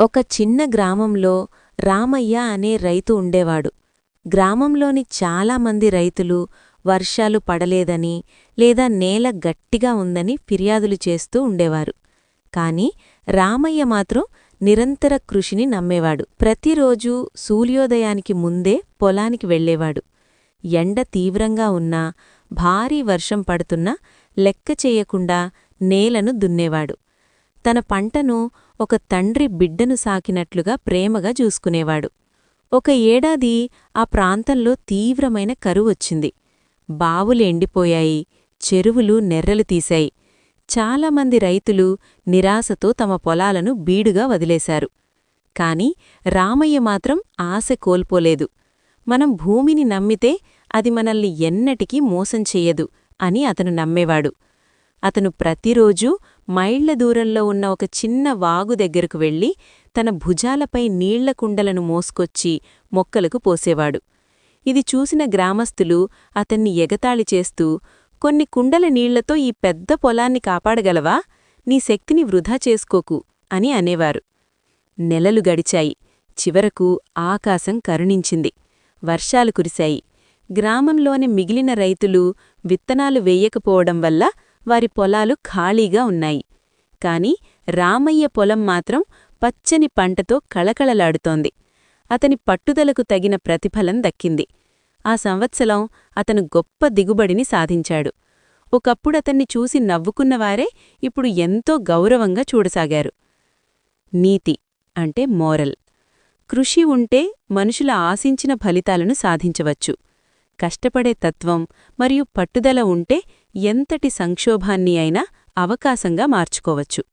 ఒక చిన్న గ్రామంలో రామయ్య అనే రైతు ఉండేవాడు. గ్రామంలోని చాలామంది రైతులు వర్షాలు పడలేదని లేదా నేల గట్టిగా ఉందని ఫిర్యాదులు చేస్తూ ఉండేవారు. కాని రామయ్య మాత్రం నిరంతర కృషిని నమ్మేవాడు. ప్రతిరోజూ సూర్యోదయానికి ముందే పొలానికి వెళ్ళేవాడు. ఎండ తీవ్రంగా ఉన్నా, భారీ వర్షం పడుతున్నా లెక్క చేయకుండా నేలను దున్నేవాడు. తన పంటను ఒక తండ్రి బిడ్డను సాకినట్లుగా ప్రేమగా చూసుకునేవాడు. ఒక ఏడాది ఆ ప్రాంతంలో తీవ్రమైన కరువొచ్చింది. బావులు ఎండిపోయాయి, చెరువులు నెర్రెలు తీశాయి. చాలామంది రైతులు నిరాశతో తమ పొలాలను బీడుగా వదిలేశారు. కాని రామయ్య మాత్రం ఆశ కోల్పోలేదు. మనం భూమిని నమ్మితే అది మనల్ని ఎన్నటికీ మోసం చెయ్యదు అని అతను నమ్మేవాడు. అతను ప్రతిరోజూ మైళ్ల దూరంలో ఉన్న ఒక చిన్న వాగు దగ్గరకు వెళ్లి తన భుజాలపై నీళ్ల కుండలను మోసుకొచ్చి మొక్కలకు పోసేవాడు. ఇది చూసిన గ్రామస్తులు అతన్ని ఎగతాళి చేస్తూ, "కొన్ని కుండల నీళ్లతో ఈ పెద్ద పొలాన్ని కాపాడగలవా? నీ శక్తిని వృధా చేసుకోకు" అని అనేవారు. నెలలు గడిచాయి. చివరకు ఆకాశం కరుణించింది. వర్షాలు కురిశాయి. గ్రామంలోని మిగిలిన రైతులు విత్తనాలు వేయకపోవడం వల్ల వారి పొలాలు ఖాళీగా ఉన్నాయి. కాని రామయ్య పొలం మాత్రం పచ్చని పంటతో కళకళలాడుతోంది. అతని పట్టుదలకు తగిన ప్రతిఫలం దక్కింది. ఆ సంవత్సరం అతను గొప్ప దిగుబడిని సాధించాడు. ఒకప్పుడతన్ని చూసి నవ్వుకున్నవారే ఇప్పుడు ఎంతో గౌరవంగా చూడసాగారు. నీతి అంటే మోరల్. కృషి ఉంటే మనుషుల ఆశించిన ఫలితాలను సాధించవచ్చు. కష్టపడే తత్వం మరియు పట్టుదల ఉంటే ఎంతటి సంక్షోభాన్ని అయినా అవకాశంగా మార్చుకోవచ్చు.